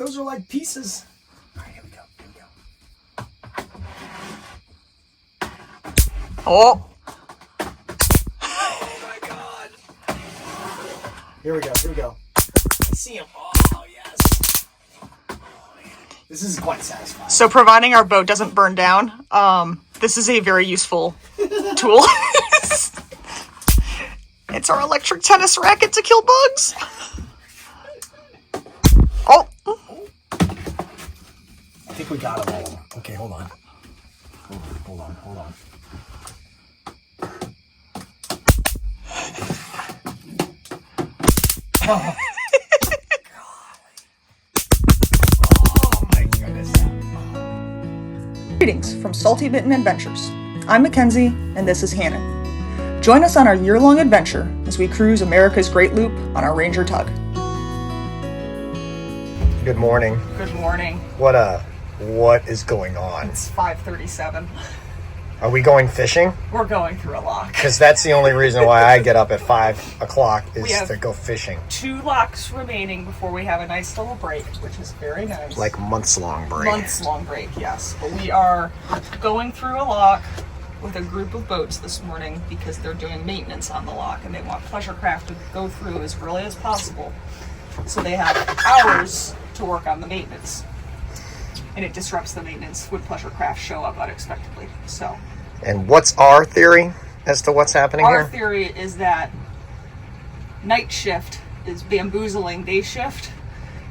Those are like pieces. All right, here we go. Oh. Oh my God. Here we go. I see him. Oh, yes. Oh, man. This is quite satisfying. So providing our boat doesn't burn down, this is a very useful tool. It's our electric tennis racket to kill bugs. Oh. I think we got them all. Okay, hold on. Hold on. Oh. Oh my goodness. Greetings from Salty Mitten Adventures. I'm Mackenzie, and this is Hannah. Join us on our year-long adventure as we cruise America's Great Loop on our Ranger tug. Good morning. Good morning. What is going on? It's 5:37. Are we going fishing? We're going through a lock. Because that's the only reason why I get up at 5 o'clock is have to go fishing. 2 locks remaining before we have a nice little break, which is very nice. Like months-long break. Months-long break, yes. But we are going through a lock with a group of boats this morning because they're doing maintenance on the lock and they want pleasure craft to go through as early as possible. So they have hours to work on the maintenance. And it disrupts the maintenance when pleasure craft show up unexpectedly. So, And what's our theory as to what's happening here? our theory is that night shift is bamboozling day shift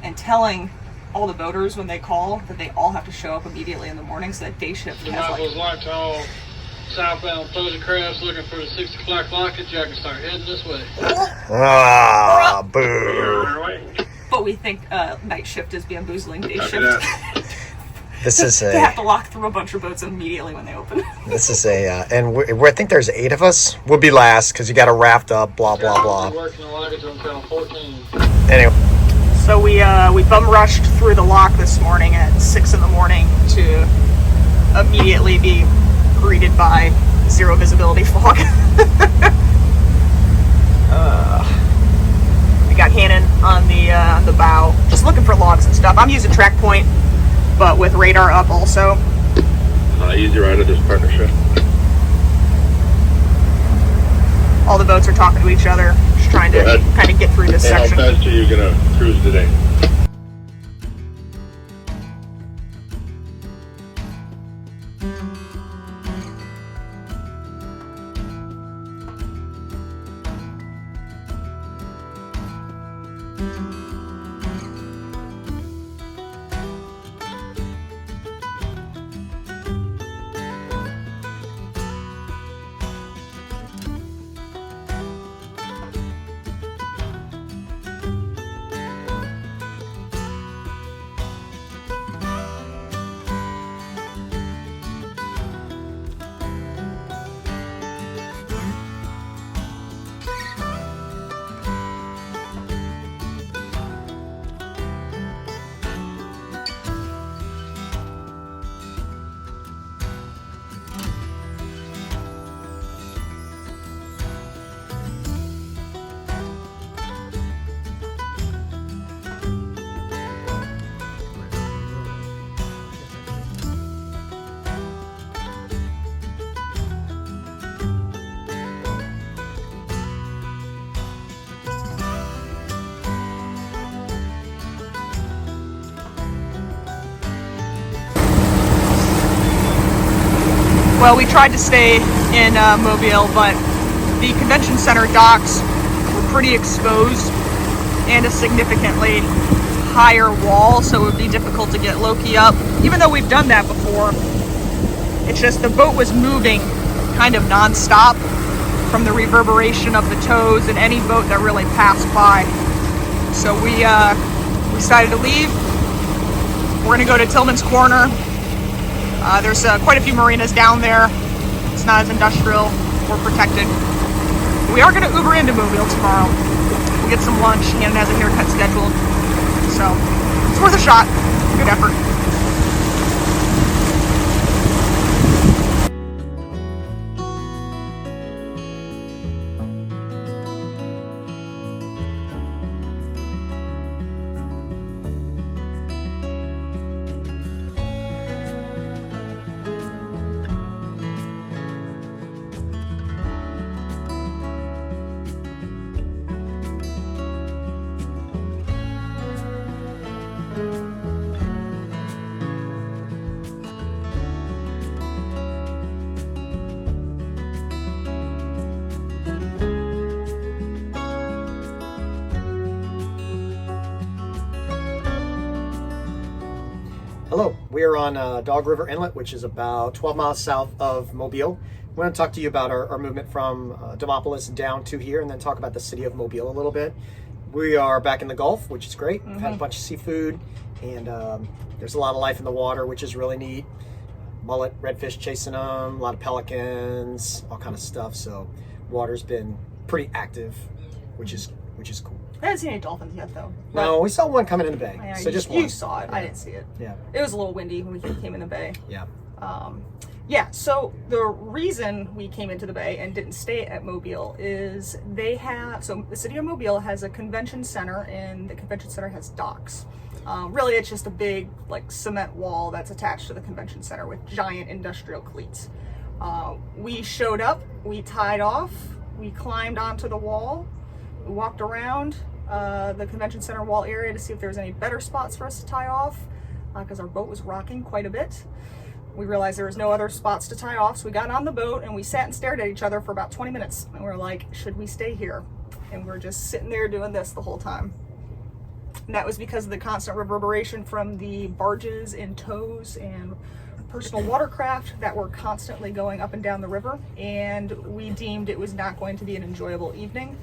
and telling all the boaters when they call that they all have to show up immediately in the morning so that day shift has was like all southbound pleasure crafts looking for the 6 o'clock lockage. I can start heading this way. Ah, boo. But we think night shift is bamboozling day shift. This is They have to lock through a bunch of boats immediately when they open. This is and I think there's 8 of us. We'll be last because you got to raft up, blah, blah, blah. Working the lockage until 14. Anyway. So we bum rushed through the lock this morning at 6 in the morning to immediately be greeted by zero visibility fog. We got Hannon on the bow, just looking for logs and stuff. I'm using track point, but with radar up also. Easy ride of this partnership. All the boats are talking to each other, just trying to kind of get through this section. How fast are you gonna cruise today? Well, we tried to stay in Mobile, but the convention center docks were pretty exposed and a significantly higher wall, so it would be difficult to get Loki up. Even though we've done that before, it's just the boat was moving kind of nonstop from the reverberation of the tows and any boat that really passed by. So we decided to leave. We're gonna go to Tillman's Corner. There's quite a few marinas down there. It's not as industrial or protected. We are going to Uber into Mobile tomorrow. We'll get some lunch. Hannon has a haircut scheduled. So, it's worth a shot. Good effort. Hello, we are on Dog River Inlet, which is about 12 miles south of Mobile. We're going to talk to you about our movement from Demopolis down to here, and then talk about the city of Mobile a little bit. We are back in the Gulf, which is great. We've had a bunch of seafood, and there's a lot of life in the water, which is really neat. Mullet, redfish chasing them, a lot of pelicans, all kind of stuff. So water's been pretty active, which is cool. I haven't seen any dolphins yet, though. No, we saw one coming in the bay. Yeah, so just you one. saw it. Yeah. I didn't see it. Yeah. It was a little windy when we came in the bay. Yeah. Yeah, so the reason we came into the bay and didn't stay at Mobile is so the city of Mobile has a convention center, and the convention center has docks. Really, it's just a big cement wall that's attached to the convention center with giant industrial cleats. We showed up, we tied off, we climbed onto the wall, we walked around the convention center wall area to see if there was any better spots for us to tie off, because our boat was rocking quite a bit. We realized there was no other spots to tie off, so we got on the boat and we sat and stared at each other for about 20 minutes. And we were like, should we stay here? And we're just sitting there doing this the whole time. And that was because of the constant reverberation from the barges and tows and personal watercraft that were constantly going up and down the river. And we deemed it was not going to be an enjoyable evening.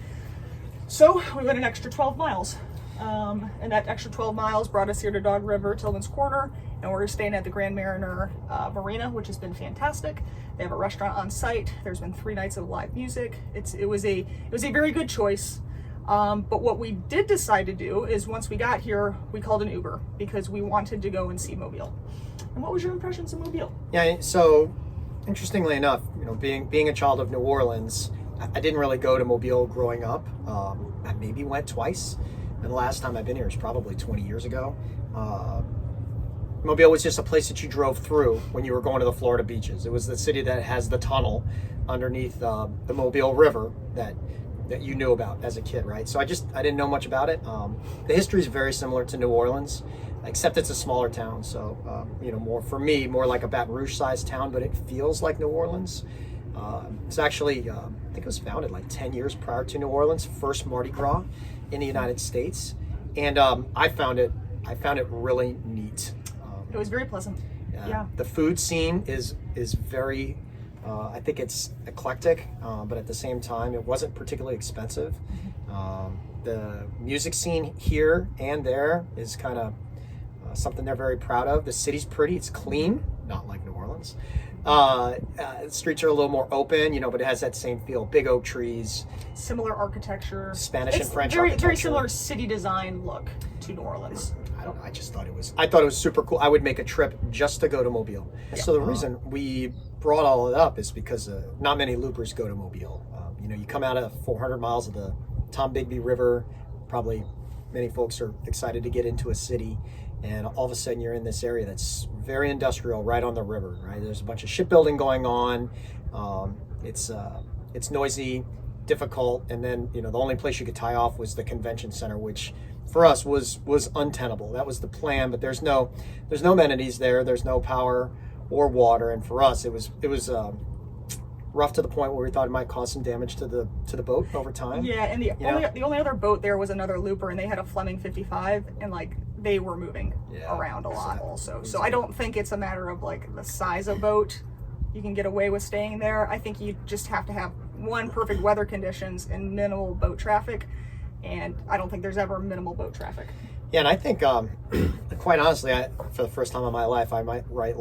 So we went an extra 12 miles. And that extra 12 miles brought us here to Dog River, Tillman's Corner, and we're staying at the Grand Mariner Marina, which has been fantastic. They have a restaurant on site. There's been 3 nights of live music. It was a very good choice. But what we did decide to do is once we got here, we called an Uber because we wanted to go and see Mobile. And what was your impressions of Mobile? Yeah, so interestingly enough, being a child of New Orleans, I didn't really go to Mobile growing up. I maybe went twice. And the last time I've been here is probably 20 years ago. Mobile was just a place that you drove through when you were going to the Florida beaches. It was the city that has the tunnel underneath the Mobile River that you knew about as a kid, right? So I didn't know much about it. The history is very similar to New Orleans, except it's a smaller town. So, more like a Baton Rouge sized town, but it feels like New Orleans. It's actually, I think it was founded 10 years prior to New Orleans, first Mardi Gras in the United States. And I found it really neat. It was very pleasant. Yeah. The food scene is very, I think it's eclectic, but at the same time, it wasn't particularly expensive. The music scene here and there is kind of something they're very proud of. The city's pretty, it's clean, not like New Orleans. The streets are a little more open, but it has that same feel. Big oak trees, similar architecture, Spanish and French very, architecture. very similar city design look to New Orleans. I thought it was super cool. I would make a trip just to go to Mobile. Yeah. So the reason we brought all of it up is because not many loopers go to Mobile. You come out of 400 miles of the Tombigbee River. Probably many folks are excited to get into a city, and all of a sudden you're in this area that's very industrial, right on the river. Right, there's a bunch of shipbuilding going on. It's noisy, difficult, and then the only place you could tie off was the convention center, which for us was untenable. That was the plan, but there's no amenities there. There's no power or water, and for us it was rough to the point where we thought it might cause some damage to the boat over time. Yeah, and the only other boat there was another looper, and they had a Fleming 55, and they were moving around a lot also. So I don't think it's a matter of the size of boat. You can get away with staying there. I think you just have to have perfect weather conditions and minimal boat traffic. And I don't think there's ever minimal boat traffic. Yeah, and I think, quite honestly, for the first time in my life, I might write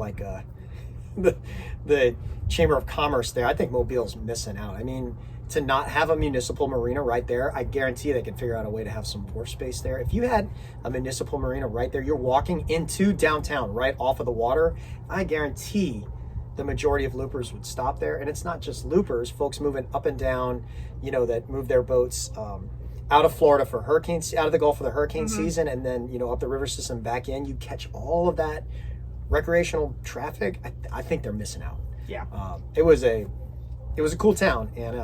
the Chamber of Commerce there. I think Mobile's missing out. I mean, to not have a municipal marina right there, I guarantee they can figure out a way to have some wharf space there. If you had a municipal marina right there, you're walking into downtown right off of the water, I guarantee the majority of loopers would stop there. And it's not just loopers, folks moving up and down, that move their boats out of Florida for hurricanes, out of the Gulf for the hurricane season, and then up the river system back in. You catch all of that recreational traffic. I think they're missing out. Yeah. It was a cool town, and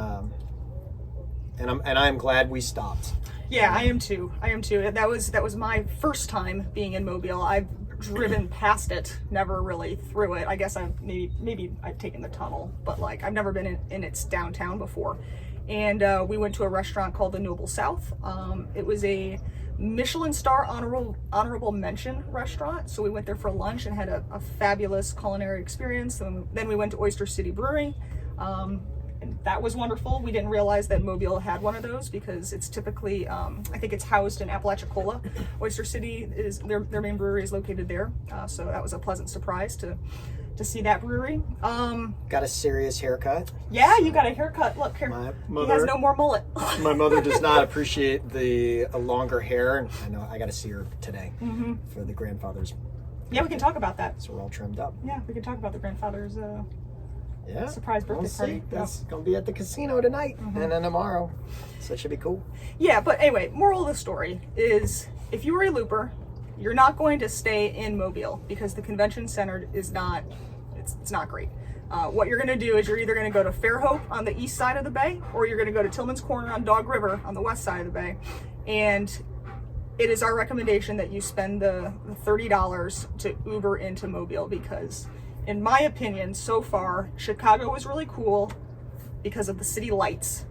I'm glad we stopped. Yeah, I am too. That was my first time being in Mobile. I've driven past it, never really through it. I guess I've maybe I've taken the tunnel, but I've never been in its downtown before. And we went to a restaurant called the Noble South. It was a Michelin star honorable mention restaurant. So we went there for lunch and had a fabulous culinary experience. Then we went to Oyster City Brewery. And that was wonderful. We didn't realize that Mobile had one of those because it's typically, I think it's housed in Apalachicola. Oyster City is their main brewery is located there. So that was a pleasant surprise to see that brewery. Got a serious haircut. Yeah, you got a haircut. Look, here, he has no more mullet. My mother does not appreciate the longer hair, and I know I got to see her today for the grandfather's. Yeah, we can talk about that. So we're all trimmed up. Yeah, we can talk about the grandfather's yeah, surprise birthday party. That's gonna be at the casino tonight and then tomorrow, so it should be cool. Yeah, but anyway, moral of the story is if you are a looper, you're not going to stay in Mobile because the convention center is not, it's not great. What you're going to do is you're either going to go to Fairhope on the east side of the bay, or you're going to go to Tillman's Corner on Dog River on the west side of the bay. And it is our recommendation that you spend the $30 to Uber into Mobile because, in my opinion, so far, Chicago was really cool because of the city lights.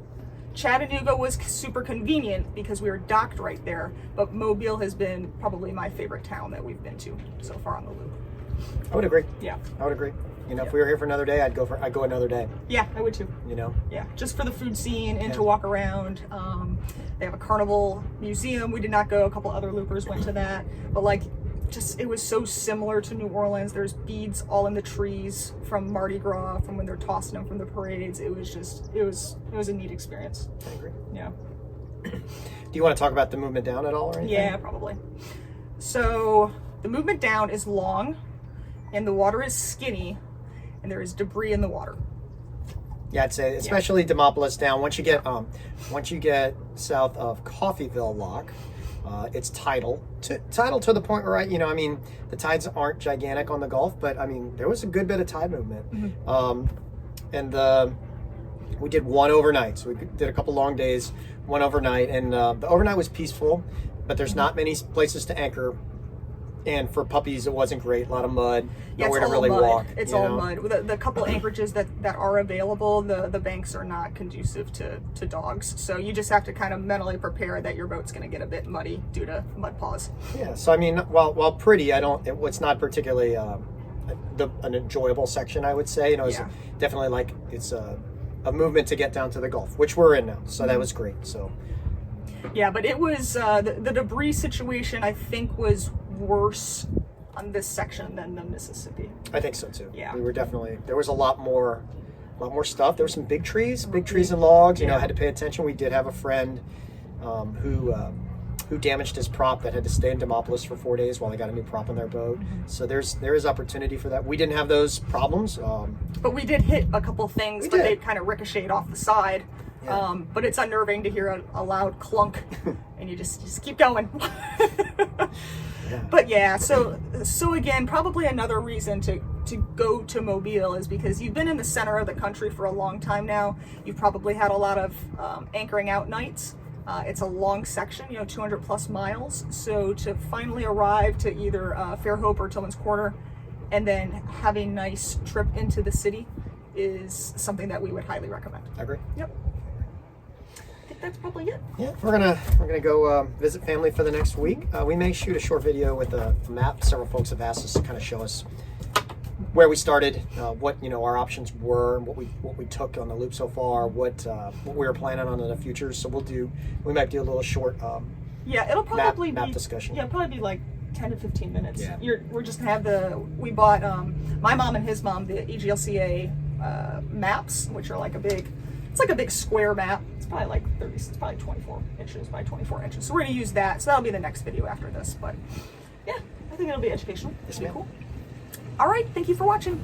Chattanooga was super convenient because we were docked right there, but Mobile has been probably my favorite town that we've been to so far on the loop. I would agree. Yeah. I would agree. You know, if we were here for another day, I'd go another day. Yeah, I would too. You know? Yeah, just for the food scene and to walk around. They have a carnival museum. We did not go. A couple other loopers went to that. But like, just it was so similar to New Orleans. There's beads all in the trees from Mardi Gras, from when they're tossing them from the parades. It was just, it was a neat experience. I agree. Yeah. Do you want to talk about the movement down at all or anything? Yeah, probably. So the movement down is long and the water is skinny and there is debris in the water. Yeah, I'd say especially Demopolis down. Once you get south of Coffeyville Lock, it's tidal to the point where the tides aren't gigantic on the Gulf, but I mean there was a good bit of tide movement. And we did one overnight, so we did a couple long days, one overnight, and the overnight was peaceful, but there's not many places to anchor. And for puppies, it wasn't great. A lot of mud. Nowhere to really walk. It's all mud. The couple anchorages that are available, the banks are not conducive to dogs. So you just have to kind of mentally prepare that your boat's going to get a bit muddy due to mud paws. Yeah. So I mean, while pretty, it's not particularly an enjoyable section. I would say. It's definitely like it's a movement to get down to the Gulf, which we're in now. So that was great. So. Yeah, but it was the debris situation. I think was worse on this section than the Mississippi. I think so too. Yeah, we were definitely, there was a lot more stuff. There were some big trees and logs. You know, had to pay attention. We did have a friend who damaged his prop that had to stay in Demopolis for 4 days while they got a new prop on their boat. So there is opportunity for that. We didn't have those problems. But we did hit a couple things, but they kind of ricocheted off the side. Yeah. But it's unnerving to hear a loud clunk, and you just keep going. Yeah. But yeah, so again, probably another reason to go to Mobile is because you've been in the center of the country for a long time now. You've probably had a lot of anchoring out nights. It's a long section, 200 plus miles. So to finally arrive to either Fairhope or Tillman's Corner and then have a nice trip into the city is something that we would highly recommend. I agree. Yep. I think that's probably it. Yeah, we're gonna go visit family for the next week. We may shoot a short video with a map. Several folks have asked us to kind of show us where we started, what our options were, what we took on the loop so far, what we were planning on in the future. So we might do a little short it'll probably map be discussion. Yeah, it'll probably be like 10 to 15 minutes. Yeah. We're just gonna have we bought my mom and his mom the EGLCA maps, which are like a big square map. It's probably like 30, it's probably 24 inches by 24 inches. So we're gonna use that. So that'll be the next video after this. But yeah, I think it'll be educational. It'll be cool. All right, thank you for watching.